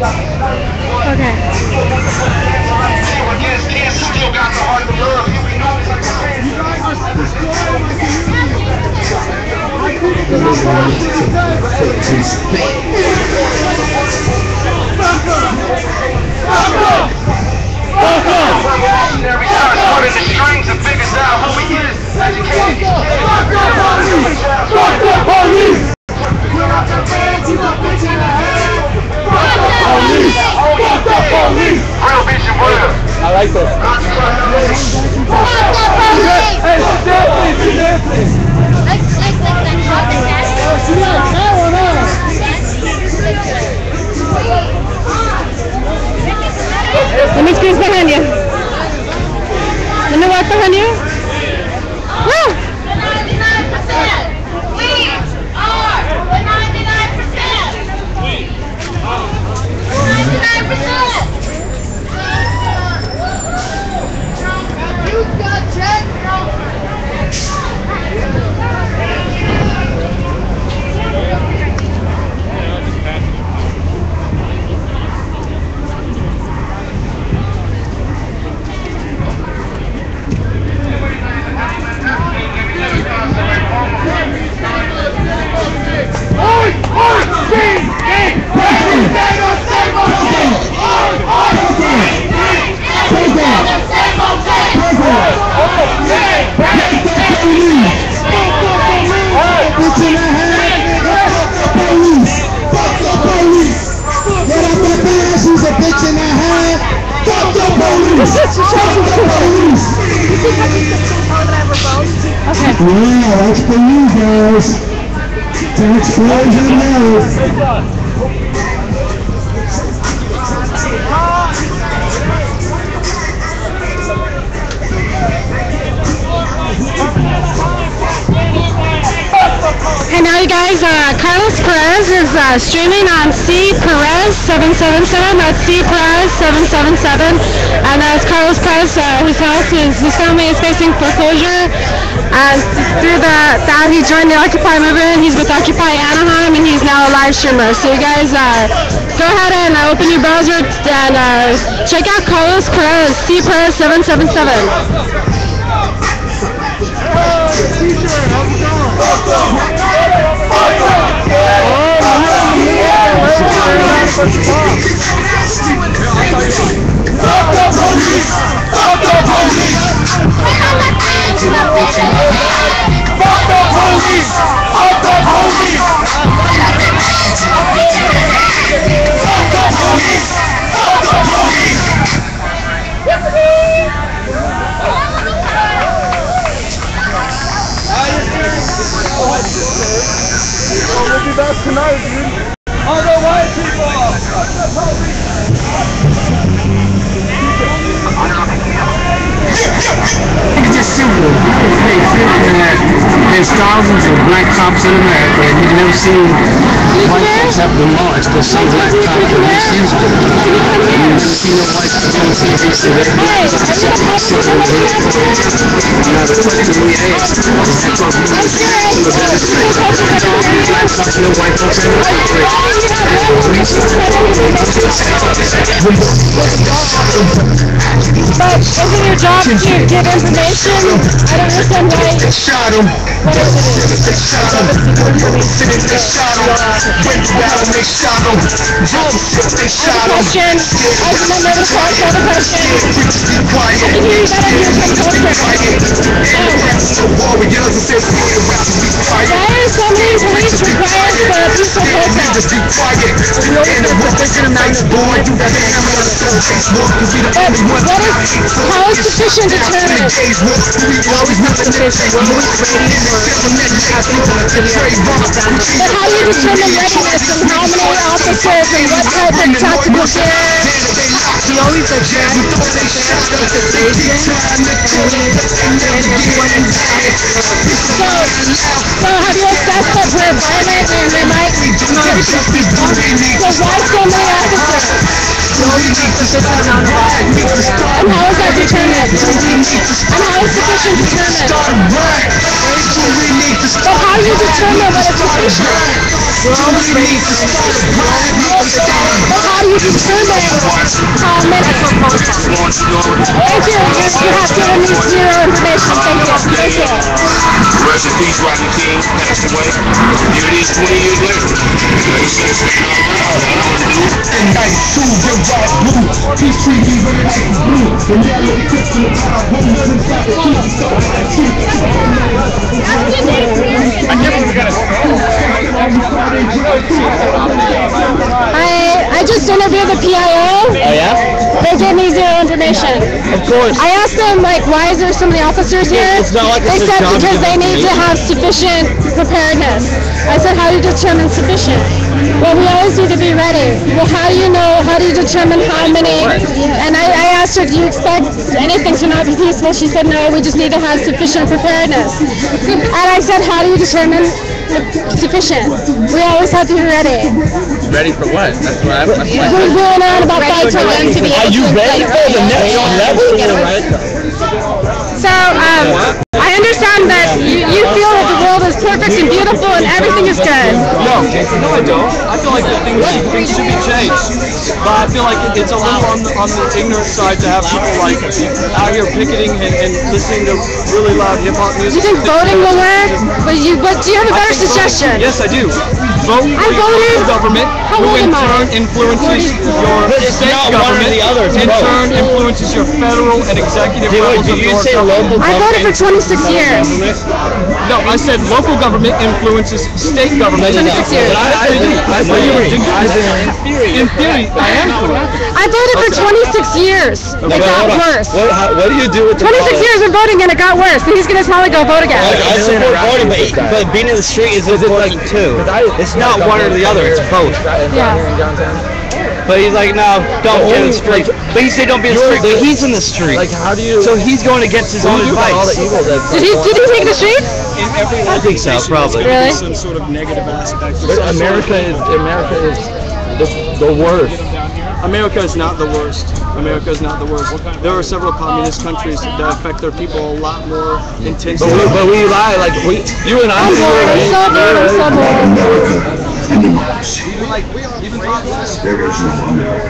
Okay. Putting the strings and figures out who he is. Educated. Real vision, real. I like this. Hey, sit down, please. Sit down, please. Let me squeeze behind you. Let me walk behind you. Woo! 99%. We are the 99%. 99%. You got Jack. Yeah, that's for you guys. That's for you now. Hey, now you guys, Carlos Perez is streaming on C Perez 777. That's C Perez 777, and that's Carlos Perez, whose family is facing foreclosure. And through that he joined the Occupy movement. He's with Occupy Anaheim, and he's now a live streamer. So you guys, go ahead and open your browser and check out Carlos Perez, C Perez 777. We'll be back tonight, dude. All the white people! It's just simple. There's thousands of black cops in America, and you've never seen white folks have the march. There's some black cops that you see. You've never seen no white cops on TV. So they're no white folks in the country. But isn't your job to give information? I don't understand why. They shot him. They shot him. They shot him. Went down, they shot him. They shot him. Question. I remember the call for the question. I can hear you better here from closer. Why are so many police required for a peaceful protest? How is sufficient determined? But how do you determine readiness and how many officers and what type of tactical gear? He always adjusts the station So have you assessed that we're violent and they might not be so why so many officers? And how is that determined? And how sufficient determined? But how do you determine what is sufficient? But how do you determine how many? Thank you. You have given me zero information. Thank you. Thank you. Rest in peace, Rodney King, passed away. Here it is 20 years later. I just interviewed the PIO. Oh yeah? They gave me zero information. Of course. I asked them, like, why is there so many officers here? It's not like they it's a said job because to they give need to have sufficient preparedness. I said, how do you determine sufficient? Well, we always need to be ready. Well, how do you know? How do you determine how many? And I asked her, do you expect anything to not be peaceful? She said, no, we just need to have sufficient preparedness. And I said, how do you determine sufficient? We always have to be ready. Ready for what? That's what I'm We're going on about fight time. Are you ready for the next level? So, I understand that you feel that the world is perfect and beautiful and everything is good. No, I don't. I feel like things should be changed. But I feel like it's a little on the ignorant side to have people like out here picketing and listening to really loud hip hop music. You think voting will work? But do you have a better suggestion? Yes, I do. Vote I for your voted. local government, How who old in am I? turn influences your state not one or government, the other, it's in both. turn influences your federal and executive levels Did of you your say government. local I voted for government? 26 years. No, I said local government influences state government. 26 years. In theory, I am correct. I voted for 26 years. It got worse. What do you do with the 26 years of voting and it got worse. So he's going to tell me go vote again. I support voting, but being in the street is important too. It's not one or the other, it's both. Yeah. But he's like, no, don't be in the street. But he said don't be in the street, but he's in the street. Like, how do you... So he's going against his own advice. Did he take the streets? I think so, probably. Really? Some sort of negative aspect. America is the worst. America is not the worst. America is not the worst. There are several communist countries that affect their people a lot more intensely. But we lie, like, you and I... I'm so bored. And democracy. There is no America.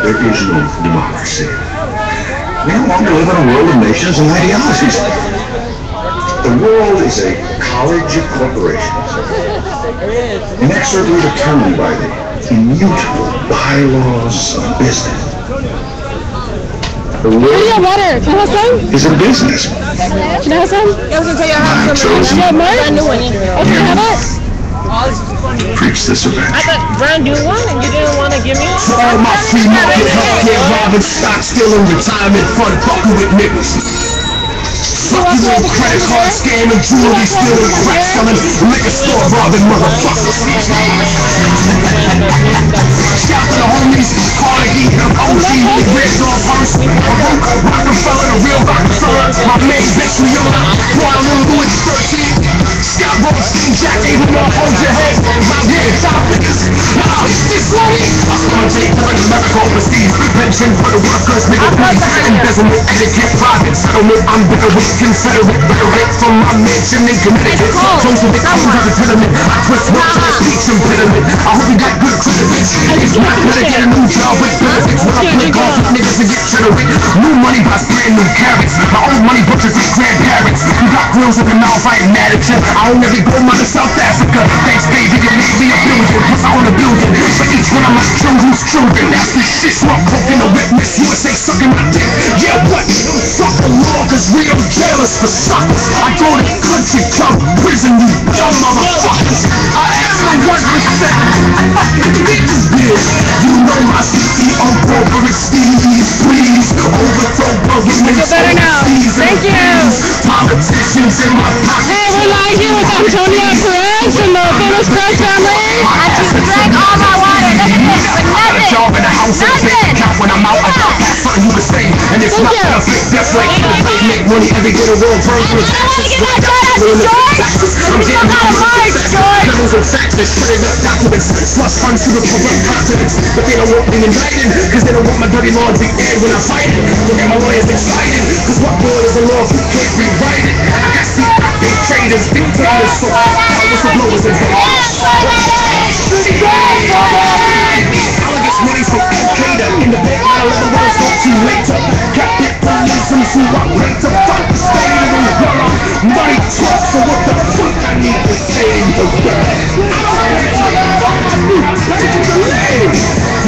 There is no democracy. We no longer live in a world of nations and ideologies. The world is a college of corporations, inexorably determined by the immutable bylaws of business. The Can I world get water? Can I have some? is a business. Can I have some? I've chosen Yeah, more? Okay, have it? preach this revenge. Brand new one and you didn't want to give me one? All my free market healthcare robbing, stock stealing, retirement fund fucking with niggas. Fuck you old credit card scamming, jewelry stealing, crack selling, liquor store robbing motherfuckers. Shout to the homies, Carnegie, OG, Red Dog Purse, Rockefeller, the real Rockefeller, my main bitch Leona, Kuala Lumpur 13. Scott Rothstein, Jack Abraham, hold your head. Yeah, top niggas. Nah, this money. I'm gonna take for America overseas. Pension for the workers, nigga, please. Embezzlement, etiquette, private settlement. I'm bigger with Confederate rhetoric from my mansion in Connecticut. Joseph, it comes out of tenement. I twist words like speech impediment. I hope you got good credit. It's not gonna get a new job with benefits. When I play golf with niggas and get generate. New money buys brand new carrots. My old money butchers and grandparents. You got grills in the mouth, I ain't mad at you. I own every gold mine in South Africa. Thanks, baby, you made me a billion. Plus I own a building. For each one of my children's children. That's the shit. So I'm poking a witness. USA sucking my dick. Yeah, what? Fuck the law, cause real jailers for suckers. I go to country club, prison, you dumb motherfuckers. I am the 1%. You know my CEO, corporate Steve, please. Overthrow government. I feel better now. Thank you. Politicians in my pocket. Hey, we're live here with Antonio Perez and the Famous Perez family. I just drank all my water. Look at this. With I got a job in the house and a bank account when I'm out. I got something you would say, and it's not gonna fit this way. Make money every day the world burns with taxes. I'm getting Devils and factors, putting up documents, plus funds to the public confidence, but they don't want the indictment. fighting, cause they don't want my dirty laundry aired when I fight it. Look at my lawyers excited, cause what boy is a law who can't rewrite it? I got CIA traitors, dictators, so whistleblowers and Elegance money from Al-Qaeda in the bed, I let the world start too late to captive police who I pray to fuck the state of the world. Money talk, so what the fuck I need to save the world?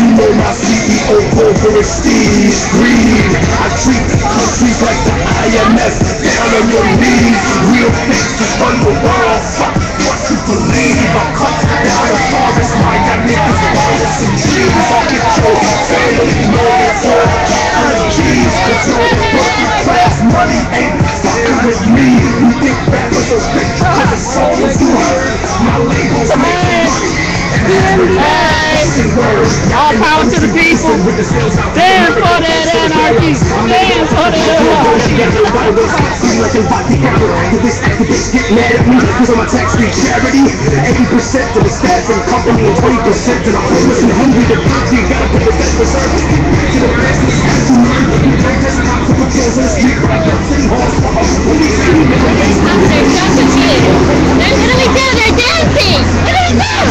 You know my CEO over Steve Greed. I treat countries like the IMF, down on your knees. Real fixes on the world, fuck what you believe. I cut down the forest, my niggas forest and trees. I'll get your family more for G's. Cause your working class money ain't fucking with me. You think rappers are rich, cause the songs you heard. My labels make money. All power to the people. Stand for that anarchy. Stand for that anarchy. Activists get mad at me because of my tax-free charity. 80% to the staff and company and 20% to the homeless and hungry. The dirty, you gotta put the best reserve. To the best, to learn. You protest cops and patrols on the street. City halls for us. They're literally there. They're dancing. What are they doing?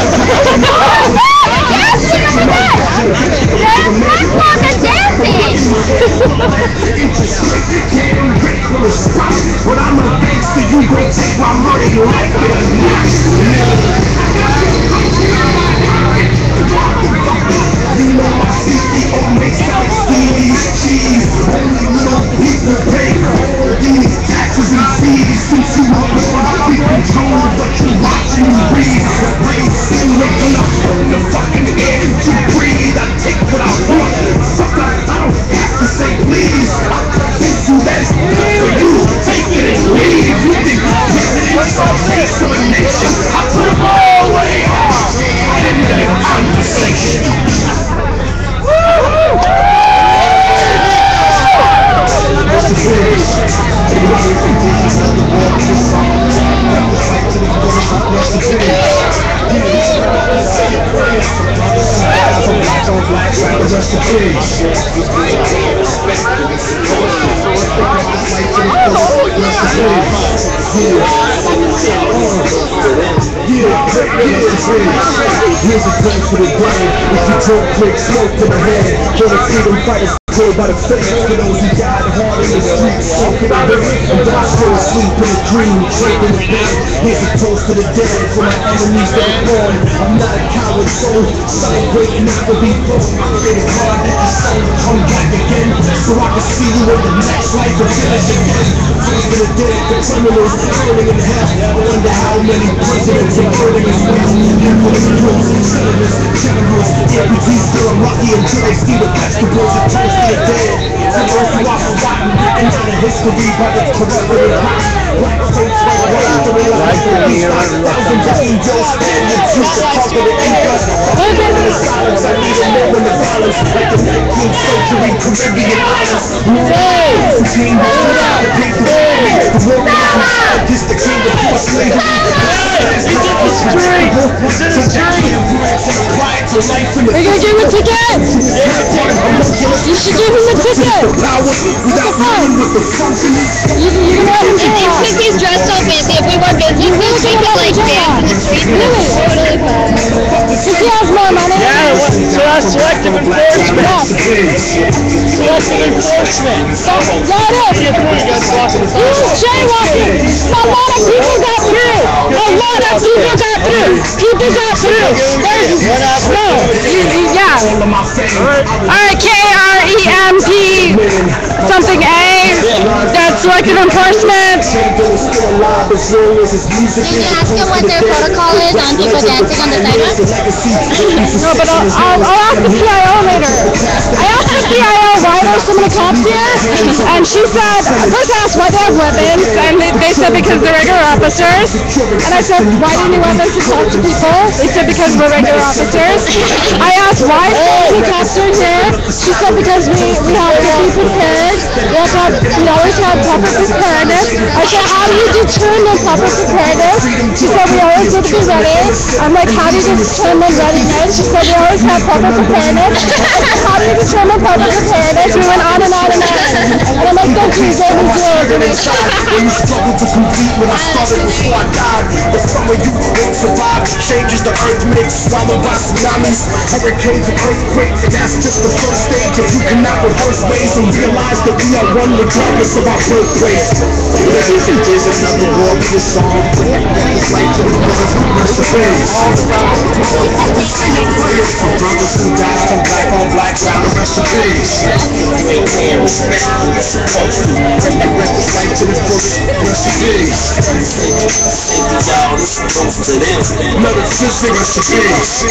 When I'm a gangster, you gon' take my money like it or not. You know my CEO makes like Stevie's cheese. Only little people pay all these taxes and fees. Since you want to be controlled, but you watching me breathe. Brain still waking up on the fucking air to breathe. I take what I want. Fuck, I don't have to say please. I convince you that it's good for you. Take it and leave. You think presidents are face of a nation? I put them all way off. And then conversation. Here's a plan for the brain. If you don't take smoke to the head, gonna freedom fighters killed by the face. For those who died hard in the streets, soaking the dirt, and die still asleep in a dream, trading the bed. Here's a toast to the dead for my enemies that are born. I'm not a coward, so celebrate and never be broke. I prayed hard that the sun will come back again, so I can see you in the next life and finish again. Toast to the dead, the criminals burning in hell. I wonder how many presidents are burning as well. Emperors, princes, senators, generals, amputees still unlucky until they see the vegetables and toast to the dead. For those who are forgotten, written down in history by the corrupted and rich. Black folks like white to realize that these 5,000 of angels stand in truth to conquer the Incas. In the silence, I need a more in the violence, like the 19th century Caribbean islands. The king was without the people. The warriors who fought against the king of forced slavery. He's in the street! He's in the street! Are you gonna give him a ticket? You should give him a ticket! What the fuck? You can let him do that. If he's dressed so fancy, if we were business, we could like dance in the street. Really? Because he has more money? Yeah, so that's selective enforcement. Selective enforcement. Yeah, it is. He was jaywalking. A lot of people got through. A lot of people got through. People got through. No. Yeah. Alright, KREMP something A. That's selective enforcement. Can you ask him what their protocol is on people dancing on the sidewalk? No, but I'll ask the PIO later. I asked the PIO why there's so many cops here, and she said, first I asked why they have weapons, and they said because they're regular officers. And I said, why do you need weapons to talk to people? They said because we're regular officers. I asked why so many cops are here. She said because we have to be prepared. We always have proper preparedness. I said, how do you determine proper preparedness? She said, we always need to be ready. I'm like, how do you determine readiness? She said, we always have proper preparedness. How how do you determine public preparedness? We went on and on and on. And I'm like, thank you, Golden Globes. When you struggle to compete, when I started before I died, but some of you won't survive. Changes the earth makes, swallowed by tsunamis, hurricanes and earthquakes. That's just the first stage. If you cannot reverse ways and realize that we are one regardless of our birthplace. This is another war for the song. It's like to the brothers who persevere. All around, prayers for brothers who died from black on black, round the rest of peace. Maintain respect when you're supposed to. And the rest is like to the fullest, rest of peace. Metaphysics, rest of peace.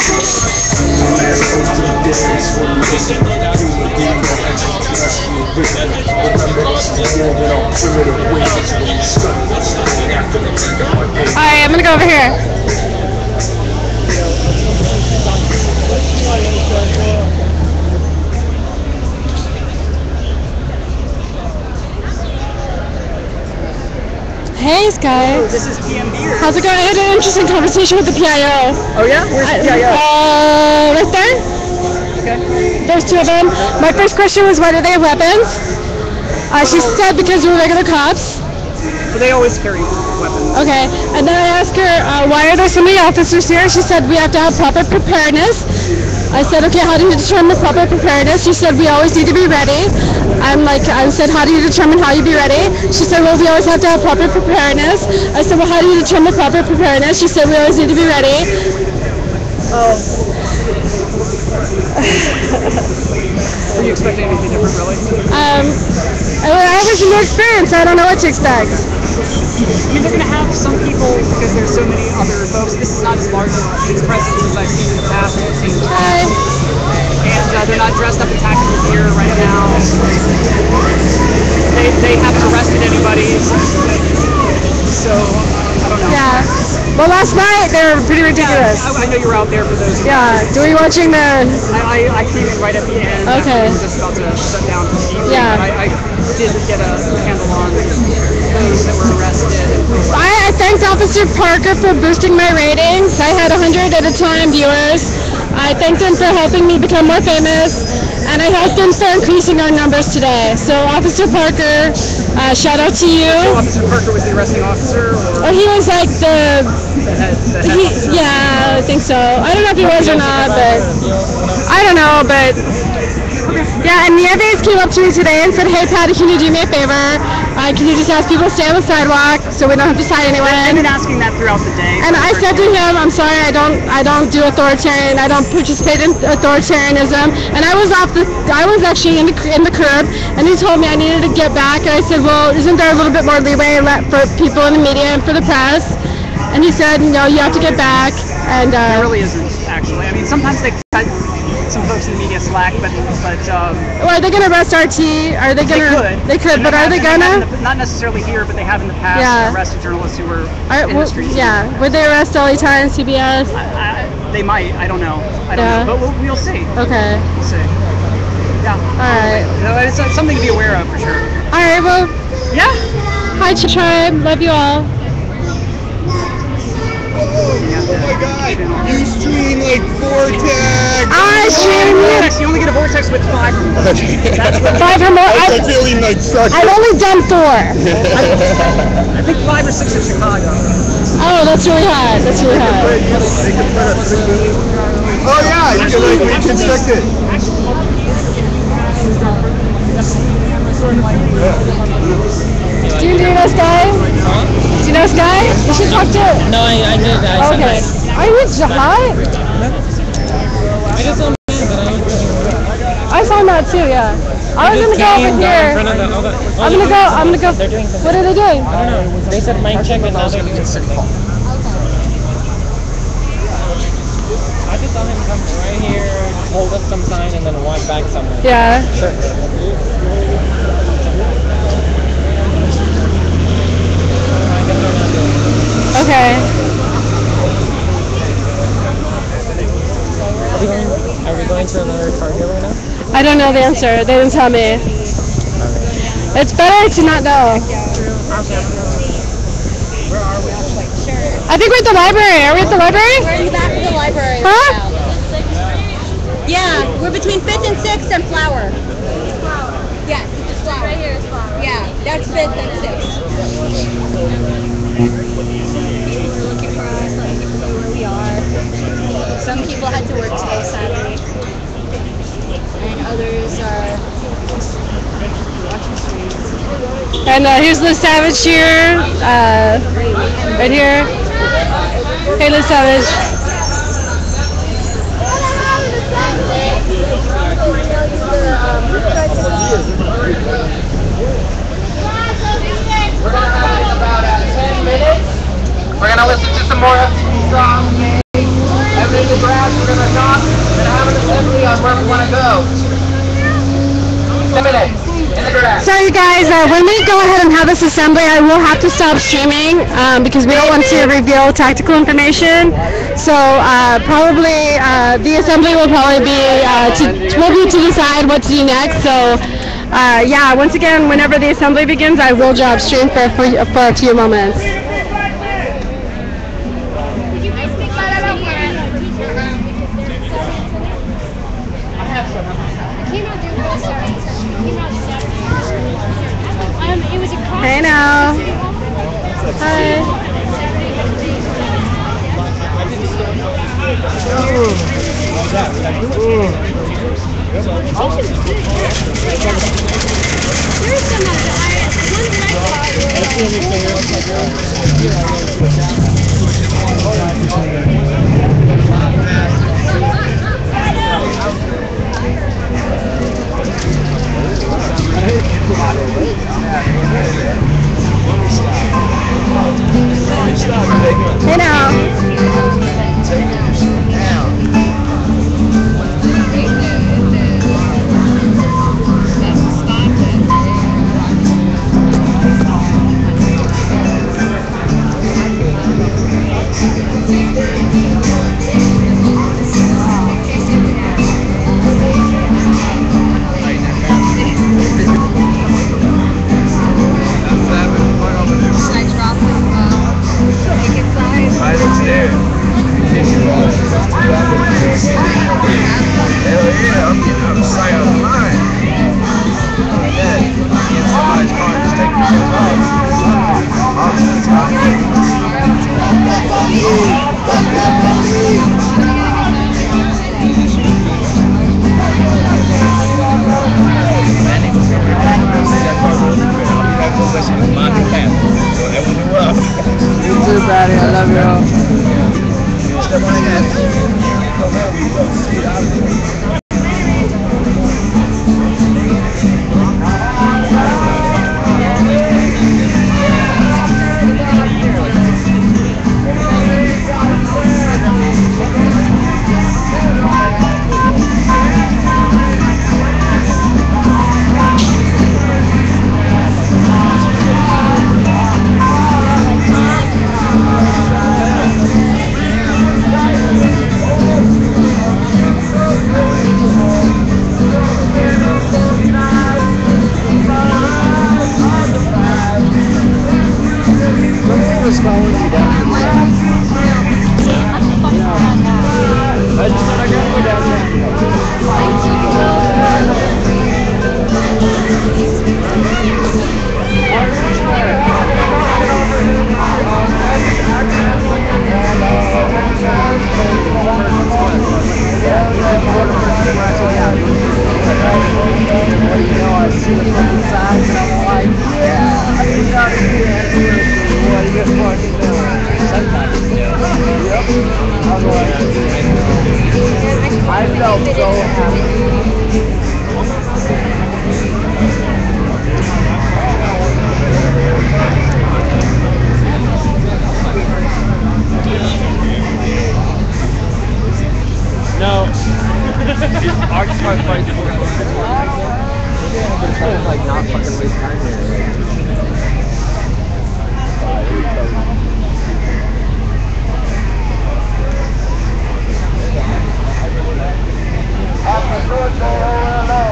Alright, I'm gonna go over here. Hey, Sky. This is PMB. How's it going? I had an interesting conversation with the PIO. Oh yeah? Where's the PIO? Right there. Okay. There's two of them. My first question was, why do they have weapons? She said because we're regular cops. Well, they always carry weapons. Okay. And then I asked her, why are there so many officers here? She said, we have to have proper preparedness. I said, okay, how do you determine proper preparedness? She said, we always need to be ready. I said, how do you determine how you be ready? She said, well, we always have to have proper preparedness. I said, well, how do you determine proper preparedness? She said, we always need to be ready. Oh. Were you expecting anything different, really? I was in new experience. I don't know what to expect. I mean, they're going to have some people, because there's so many other folks. This is not as large of a presence as I've seen in the past. And they're not dressed up in tactical gear right now. They haven't arrested anybody. So, I don't know. Yeah. Well, last night they were pretty ridiculous. Yeah, I know you were out there for those. Yeah. Do we watching the? I came in right at the end. Okay. I was just about to shut down completely. Yeah. But I did get a handle on those that were arrested. I thanked Officer Parker for boosting my ratings. I had 100 at a time viewers. I thanked him for helping me become more famous. And I thanked him for increasing our numbers today. So Officer Parker, shout out to you. So Officer Parker was the arresting officer? Or he was like the head yeah, I think so. I don't know if he was or not, but I don't know, but yeah, and the others came up to me today and said, hey Patty, can you do me a favor? Can you just ask people to stay on the sidewalk so we don't have to sign anyone? I've been asking that throughout the day. And I said to him, I'm sorry, I don't do authoritarian, I don't participate in authoritarianism. And I was actually in the curb, and he told me I needed to get back, and I said, well, isn't there a little bit more leeway for people in the media and for the press? And he said, no, you have to get back. And there really isn't, actually. I mean, sometimes they cut some folks in the media slack, but well, are they going to arrest RT? Are they going to? They could, but are they gonna? Not necessarily here, but they have in the past arrested journalists who were in the streets. Yeah, would they arrest LA Times, CBS? They might. I don't know. I don't know, but we'll see. Okay. We'll see. Yeah. All right. It's something to be aware of for sure. All right. Well. Yeah. Hi, Tribe. Love you all. Oh my god, you stream like Vortex! I stream Vortex, you only get a Vortex with 5 or more. That's 5 or more? I really like suck. I've only done 4. I think 5 or 6 in Chicago. Oh, that's really hard. That's really hard. Oh yeah, you can like reconstruct it. Do you know Sky? Do you know Sky? You should talk to her. No, I did. Okay. Are you hot? I saw that too, yeah. I was gonna go over here. I'm gonna go. What are they doing? I don't know. They said mic check and now they're doing something. I just saw him come right here, hold up some sign, and then walk back somewhere. Yeah. Sure. Okay. Are we going to another car dealer now? I don't know the answer. They didn't tell me. It's better to not know. Where are we? I think we're at the library. Are we at the library? We're in the back of the library. Huh? Yeah, we're between 5th and 6th and Flower. Yes, it's Flower. Right here is Flower. Yeah, that's 5th and 6th. People are looking for us, letting people know where we are. Some people had to work today, sadly. And others are watching streams. And here's Liz Savage here, right here. Hey, Liz Savage. We're going to have about 10 minutes. We're going to listen to some more FTP songs. Everybody in the grass, we're going to talk and have an assembly on where we want to go. 10 minutes in the grass. So you guys, when we go ahead and have this assembly, I will have to stop streaming because we don't want to reveal tactical information. So probably the assembly will probably be to decide what to do next. So yeah, once again, whenever the assembly begins, I will drop stream for a few moments. Hey now. Hi. Hey now. I love you. I felt so happy. No. I just try to fight people. I've been trying to like not fucking waste time here. Happy birthday, OLA.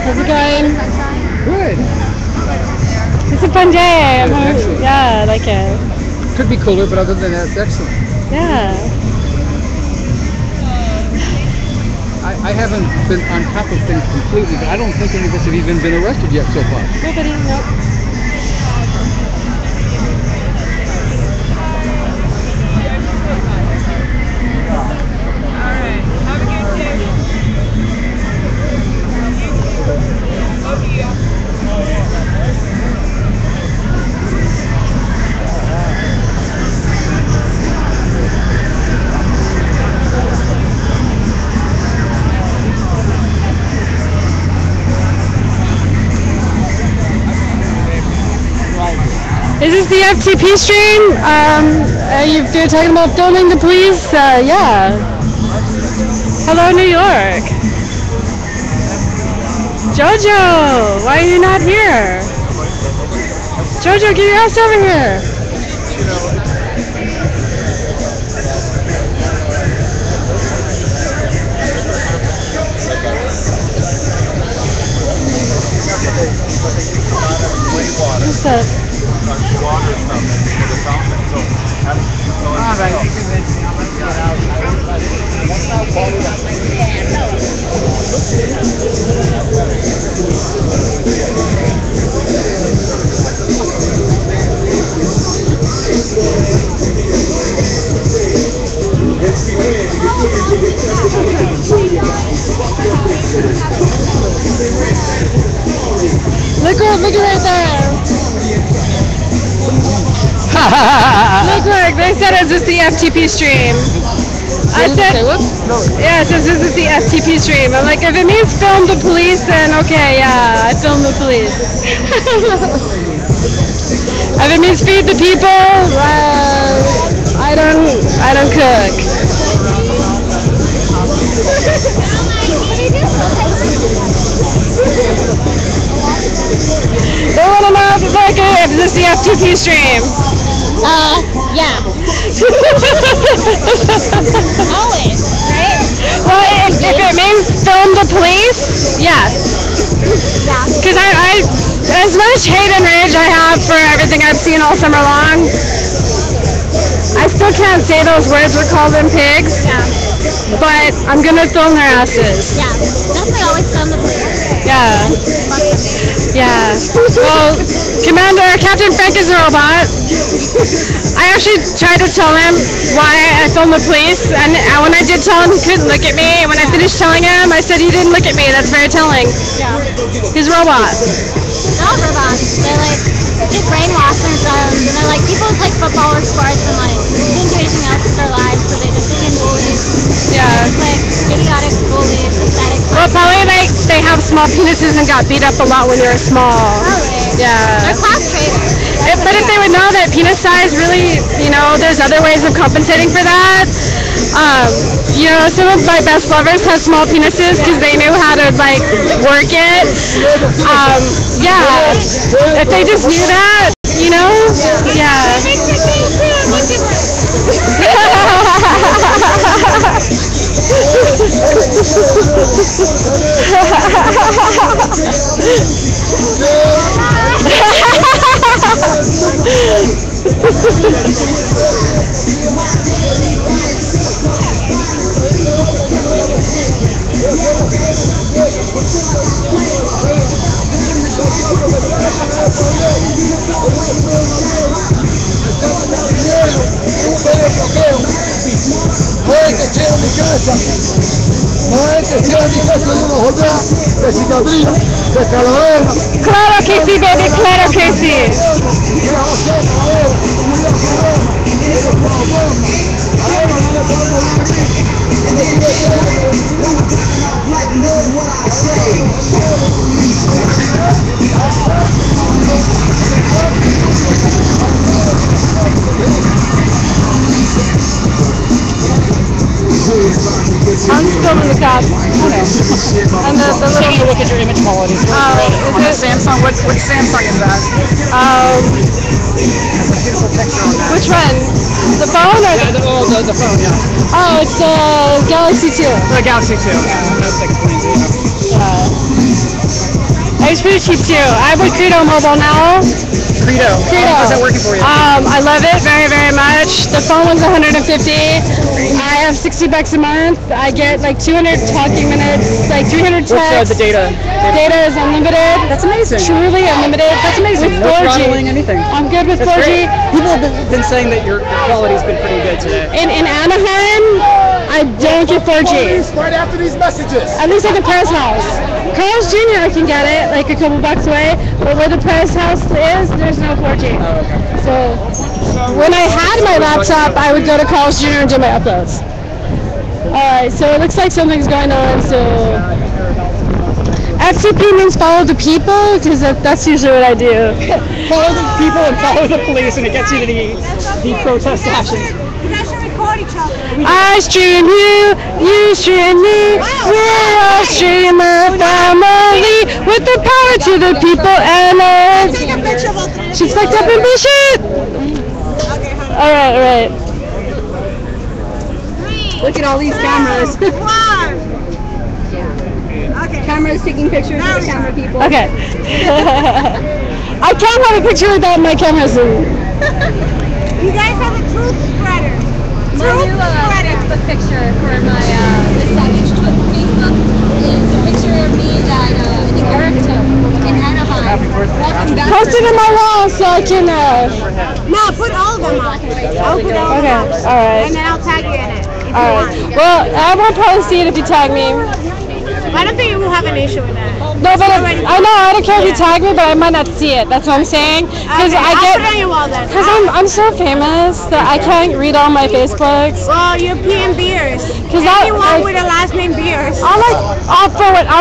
How's it going? Good. It's a fun day. Excellent. Yeah, I like it. Could be cooler, but other than that, it's excellent. Yeah. I haven't been on top of things completely, but I don't think any of us have even been arrested yet so far. Nobody, nope. Is this the FTP stream? You're talking about filming the police? Yeah. Hello, New York. Jojo, why are you not here? Jojo, get your ass over here. What's up? Look right there. Look, they said it's just the FTP stream. I said, yeah, it says this is the FTP stream. I'm like, if it means film the police, then okay, yeah, I film the police. If it means feed the people, I don't cook. They want to know if it's like if this is the FTP stream. Yeah. Always, right? Well, if it means film the police, yes. Yeah. Because I, as much hate and rage I have for everything I've seen all summer long, I still can't say those words. We're called them pigs. Yeah. But I'm gonna film their asses. Yeah. Definitely always film the police. Yeah. Yeah. Well, Captain Frank is a robot. I actually tried to tell him why I filmed the police, and when I did tell him, he couldn't look at me. When I finished telling him, I said, "You didn't look at me. That's very telling." Yeah. He's a robot. They're all robots. They're like, get brainwashed themselves, and they're like, people play football or sports and like, didn't do anything else with their lives, so they just became bullies. Yeah. It's like, idiotic bullies, pathetic. Well, probably like they have small penises and got beat up a lot when they were small. Probably. Yeah. They're class traitors. But if they would know that penis size really, there's other ways of compensating for that. Some of my best lovers have small penises because they knew how to like work it. Yeah. If they just knew that, yeah. Claro que sí, baby, claro que sí. I'm still in the cab. And the little look at your image quality. is it Samsung? Which Samsung is that? That's a beautiful picture on that. Which one? The phone or The phone, yeah. Oh, it's the Galaxy 2. The Galaxy 2. Yeah, that's like a 22. Yeah. it's pretty cheap too. I have a Credo mobile now. Credo. How's that working for you? I love it very, very much. The phone one's 150. I have $60 a month. I get like 200 talking minutes, like 300 texts. What's the data? Data is unlimited. That's amazing. Truly unlimited. That's amazing. With No 4G. throttling, anything. I'm good with That's 4G. great. People have been saying that your quality's been pretty good today. In Anaheim, I don't get 4G. Right after these messages. At least at the press house. Carl's Jr. I can get it, like a couple bucks away, but where the press house is, there's no 4G. Oh, okay. So when I had my laptop, I would go to Carl's Jr. and do my uploads. Alright, so it looks like something's going on, so FTP means follow the people, because that's usually what I do. Follow the people and follow the police, and it gets you to the protest actions. I stream you, you stream me, we're a streamer family with the power to the people and she's fucked up and bullshit. Alright. Look at all these cameras. Cameras taking pictures of the camera people. Okay. I can't have a picture without my cameras in. You guys are the truth spreaders. My new Facebook picture for my this Facebook is a picture of me that in the character in Anaheim. Walking back. Post it in my wall so I can No, put all of them up. I'll put all of them up. alright. And then I'll tag you in it. If you Alright. want. Well, I won't probably see it if you tag me. I don't think you will have an issue with that. No, but I know, I don't care if you tag me, but I might not see it. That's what I'm saying. Because Okay, I I'll get, put it on your wall then. because I'm so famous that I can't read all my Facebooks. Well, you're PM Beers. Because Anyone with a last name Beers. I'll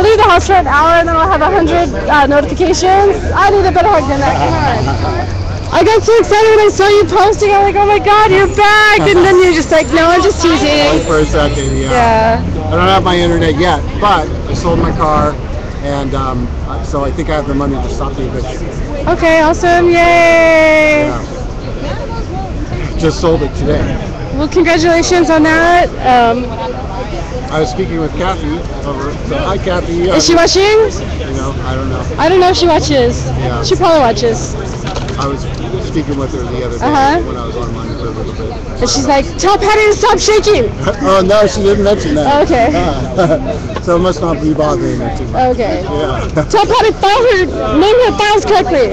leave the house for an hour and then I'll have 100 notifications. I need a better hug than that. Come on. I got so excited when I saw you posting. I'm like, oh my god, you're back! And then you're just like, no, I'm just teasing. For a second, yeah. I don't have my internet yet, but I sold my car, and so I think I have the money to stop the eviction. Okay, awesome, yay! Yeah. Just sold it today. Well, congratulations on that. I was speaking with Kathy over. So hi, Kathy. Is she watching? You know, I don't know. I don't know if she watches. Yeah. She probably watches. I was speaking with her the other day when I was online for a little bit. And she's like, tell Patty to stop shaking. Oh no, she didn't mention that. Okay. So it must not be bothering her too much. Okay. Yeah. Tell Patty name her files correctly.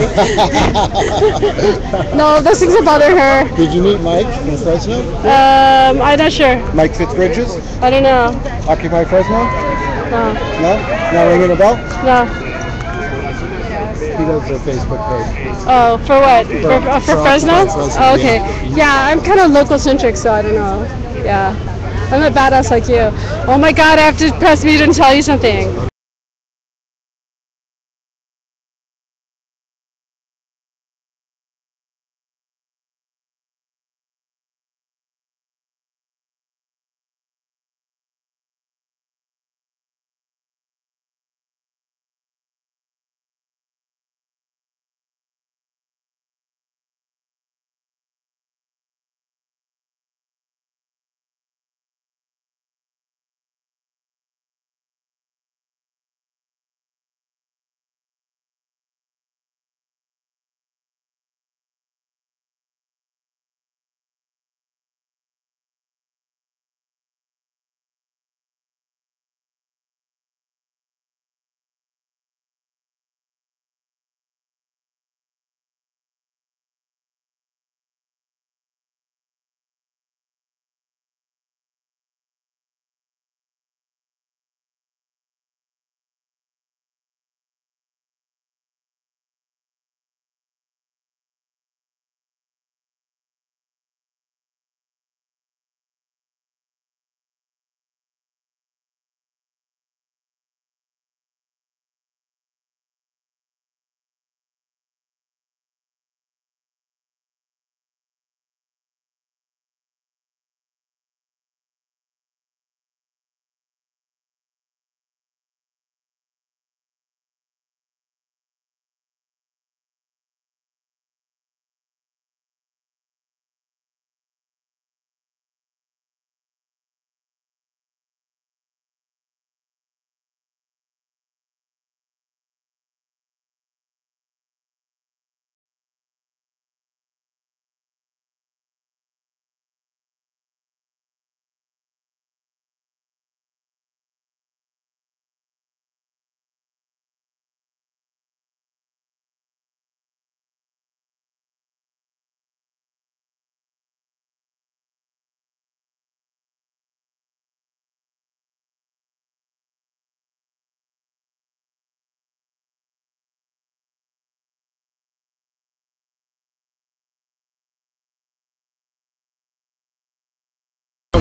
No, those things that bother her. Did you meet Mike from Fresno? I'm not sure. Mike Fitzbridges? I don't know. Occupy Fresno? No. No? Not ringing a bell? No. He does a Facebook page. Oh, for what? For Fresno? Fresno? Oh, okay. Yeah, I'm kind of local centric, so I don't know. Yeah. I'm a badass like you. Oh my god, I have to press mute and tell you something.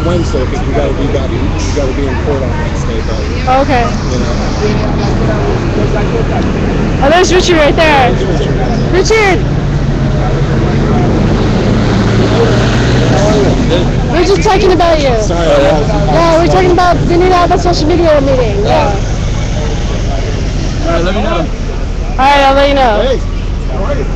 Wednesday because we got to be back. We got to be in court on Wednesday. But Okay. you know. Oh, there's Richard right there. Richard. We're just talking about you. Sorry. Yeah, we're talking about the new Alpha social media meeting. Yeah. All right, let me know. All right, I'll let you know. Hey, how are you?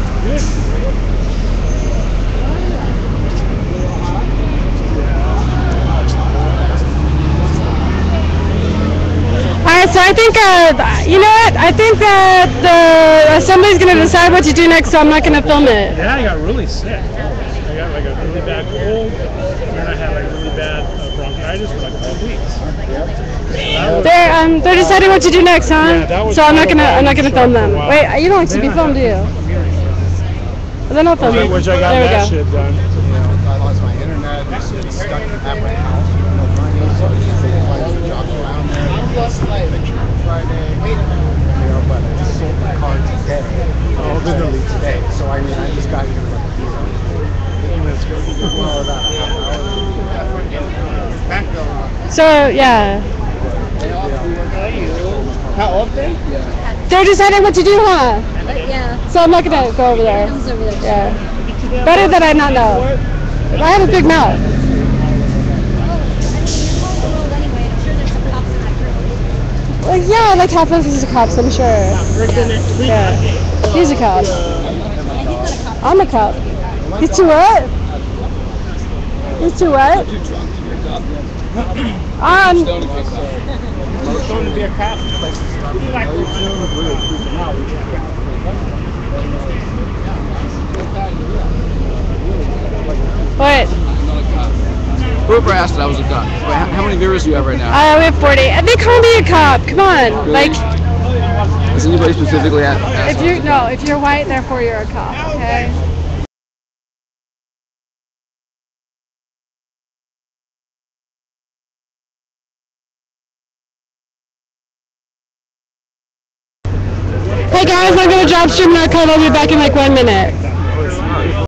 Alright, so I think, you know what? I think that the assembly's going to decide what to do next, so I'm not going to film it. Yeah, I got really sick. I got like a really bad cold, and then I had like really bad bronchitis for like 12 weeks. They're deciding what to do next, huh? Yeah, that was so I'm not gonna film them. Wait, you don't like to be filmed, do you? Well, then I'll film you. Which I got there we that go. shit done. I lost my internet. It's stuck at my house. No money, so I just find some jobs around there. I lost my picture on Friday. You know, but I just sold my car today. Literally today. So I mean, I just got here like 8 minutes ago. Well, about a half hour. So yeah. How often? They're deciding what to do, huh? Yeah. So I'm not gonna go over there. Comes over there. Yeah. Better that I not know. I have a big mouth. Well, yeah, like half of us are cops, I'm sure. Yeah. He's a cop. I'm a cop. He's too what? He's too what? It's going to be a cop. What? Whoever asked that I was a cop. Wait, how many viewers do you have right now? We have 40. And they call me a cop. Come on. Really? Like, Is anybody specifically asked? if you're white, therefore you're a cop, okay? Hey guys, I'm gonna drop stream my code. I'll be back in like 1 minute.